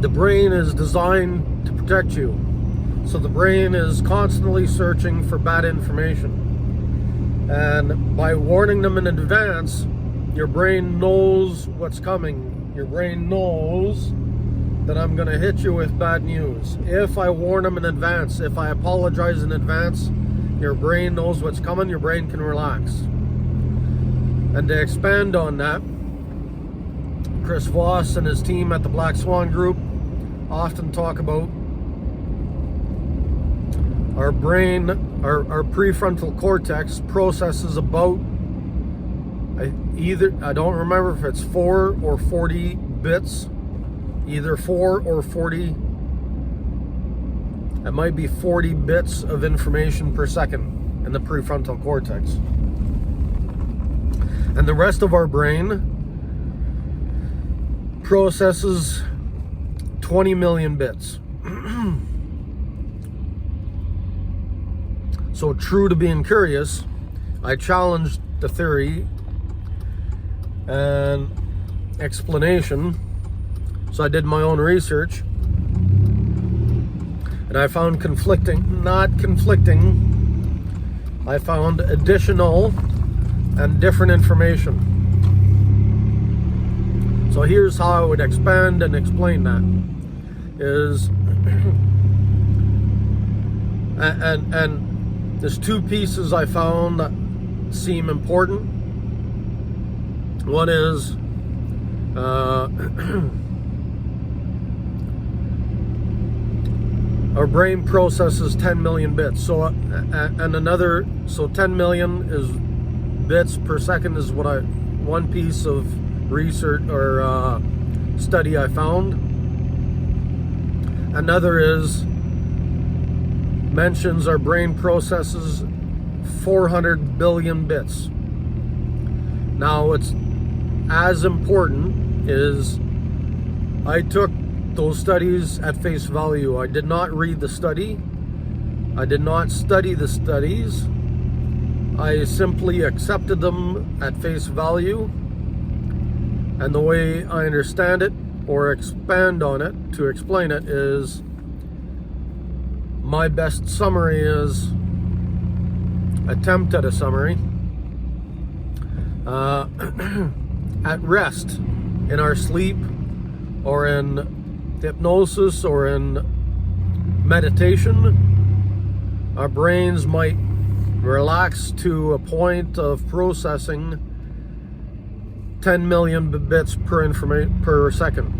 the brain is designed to protect you. So the brain is constantly searching for bad information. And by warning them in advance, your brain knows what's coming. Your brain knows that I'm going to hit you with bad news. If I warn them in advance, if I apologize in advance, your brain knows what's coming, your brain can relax. And to expand on that, Chris Voss and his team at the Black Swan Group often talk about our brain, our prefrontal cortex processes about, I don't remember if it's 4 or 40 bits, either 4 or 40, it might be 40 bits of information per second in the prefrontal cortex. And the rest of our brain processes 20 million bits. So true to being curious, I challenged the theory and explanation. So I did my own research, and I found not conflicting, I found additional and different information. So here's how I would expand and explain that. And there's two pieces I found that seem important. One is our brain processes 10 million bits. So so 10 million is bits per second is one piece of research or study I found. Another mentions our brain processes 400 billion bits. Now, what's as important is I took those studies at face value. I did not read the study. I did not study the studies. I simply accepted them at face value. And the way I understand it or expand on it to explain it is my best summary is attempt at a summary. At rest, in our sleep, or in hypnosis, or in meditation, our brains might relax to a point of processing 10 million bits per second.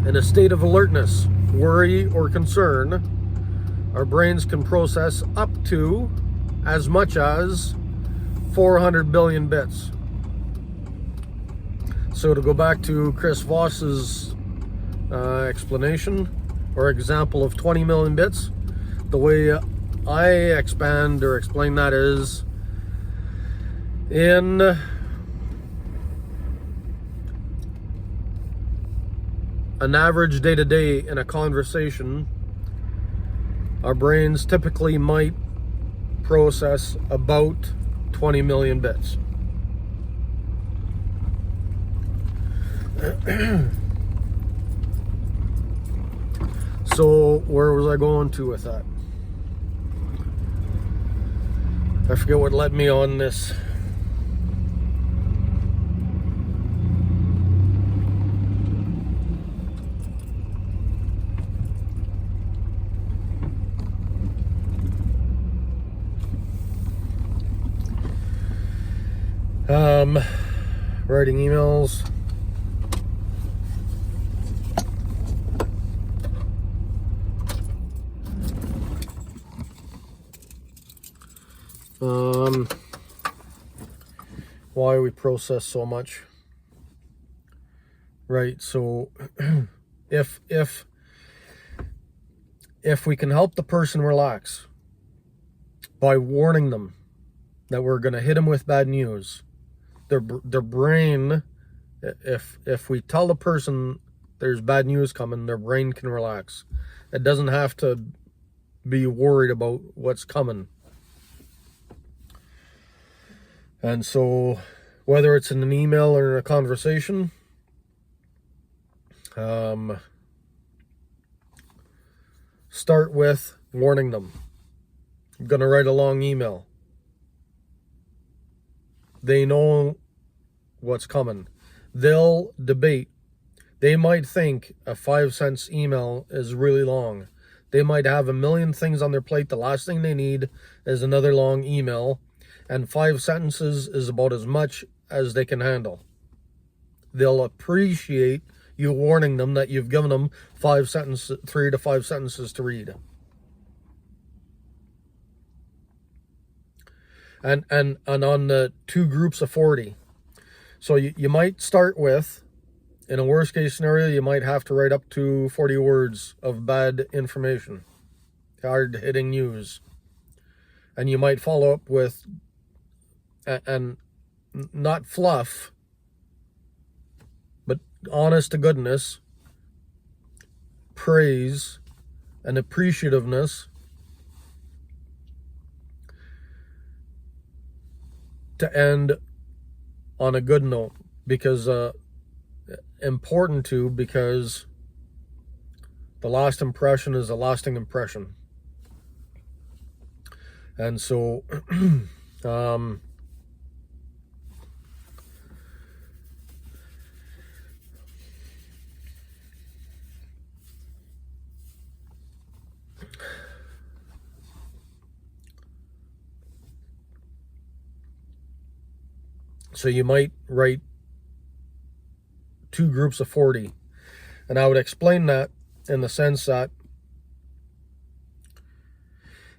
In a state of alertness, worry, or concern, our brains can process up to as much as 400 billion bits. So to go back to Chris Voss's explanation or example of 20 million bits, the way I expand or explain that is in an average day-to-day in a conversation, our brains typically might process about 20 million bits. So where was I going to with that? I forget what led me on this. Writing emails. Why we process so much. Right, so if we can help the person relax by warning them that we're going to hit them with bad news, their brain, if we tell the person there's bad news coming, their brain can relax. It doesn't have to be worried about what's coming. And so whether it's in an email or in a conversation, start with warning them. I'm going to write a long email. They know what's coming. They'll debate. They might think a 5-sentence email is really long. They might have a million things on their plate. The last thing they need is another long email. And 5 sentences is about as much as they can handle. They'll appreciate you warning them that you've given them 3 to 5 sentences to read. And on the 2 groups of 40. So you might start with, in a worst case scenario, you might have to write up to 40 words of bad information, hard hitting news. And you might follow up with, and not fluff, but honest to goodness, praise and appreciativeness to end on a good note, because important to, because the last impression is a lasting impression. And so so you might write 2 groups of 40. And I would explain that in the sense that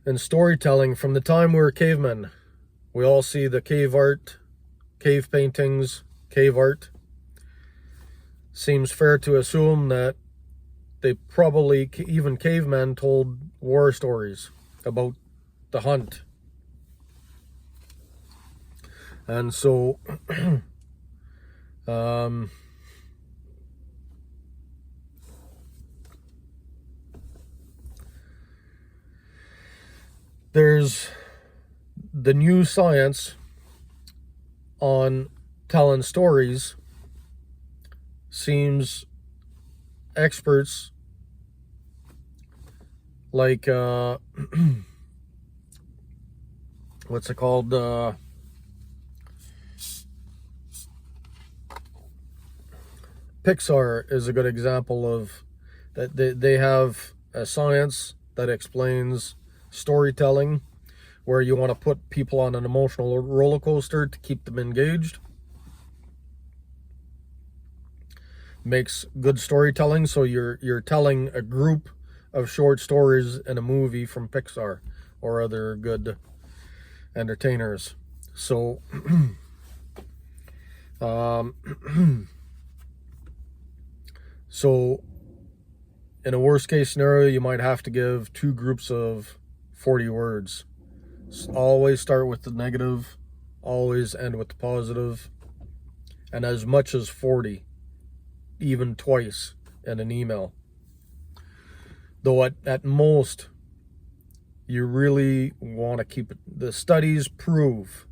in storytelling, from the time we were cavemen, we all see the cave art, cave paintings, cave art. Seems fair to assume that they probably, even cavemen, told war stories about the hunt. And so there's the new science on telling stories. Seems experts like what's it called, Pixar is a good example of that. They have a science that explains storytelling, where you want to put people on an emotional roller coaster to keep them engaged. Makes good storytelling. So you're telling a group of short stories in a movie from Pixar or other good entertainers. So so in a worst case scenario, you might have to give 2 groups of 40 words. Always start with the negative, always end with the positive, and as much as 40, even twice in an email. Though at most, you really want to keep it. The studies prove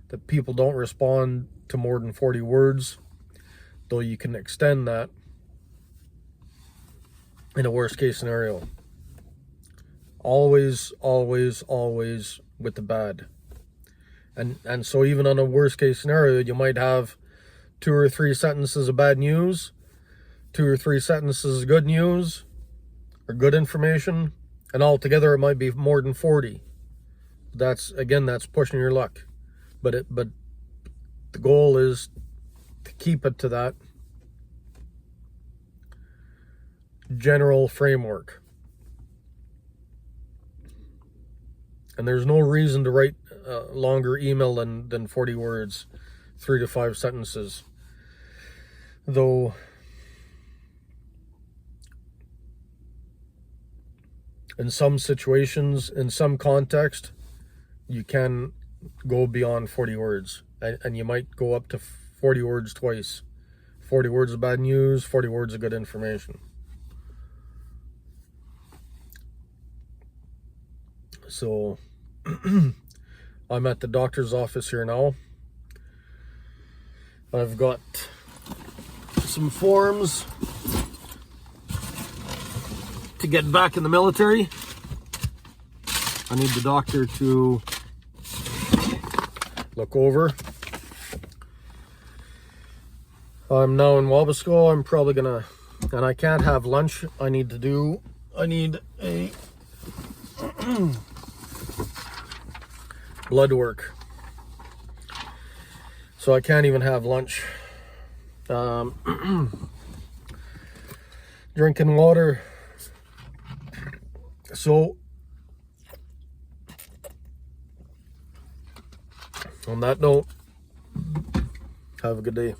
that people don't respond to more than 40 words, though you can extend that in a worst case scenario. Always, always, always with the bad. And so even on a worst case scenario, you might have 2 or 3 sentences of bad news, 2 or 3 sentences of good news or good information, and altogether it might be more than 40. That's pushing your luck. But the goal is to keep it to that general framework. And there's no reason to write a longer email than 40 words, 3 to 5 sentences. Though in some situations, in some context, you can go beyond 40 words. And you might go up to 40 words twice. 40 words of bad news, 40 words of good information. So I'm at the doctor's office here now. I've got some forms to get back in the military. I need the doctor to look over. I'm now in Wabasco. I'm probably gonna, and I can't have lunch. I need a blood work. So I can't even have lunch. Drinking water. So on that note, have a good day.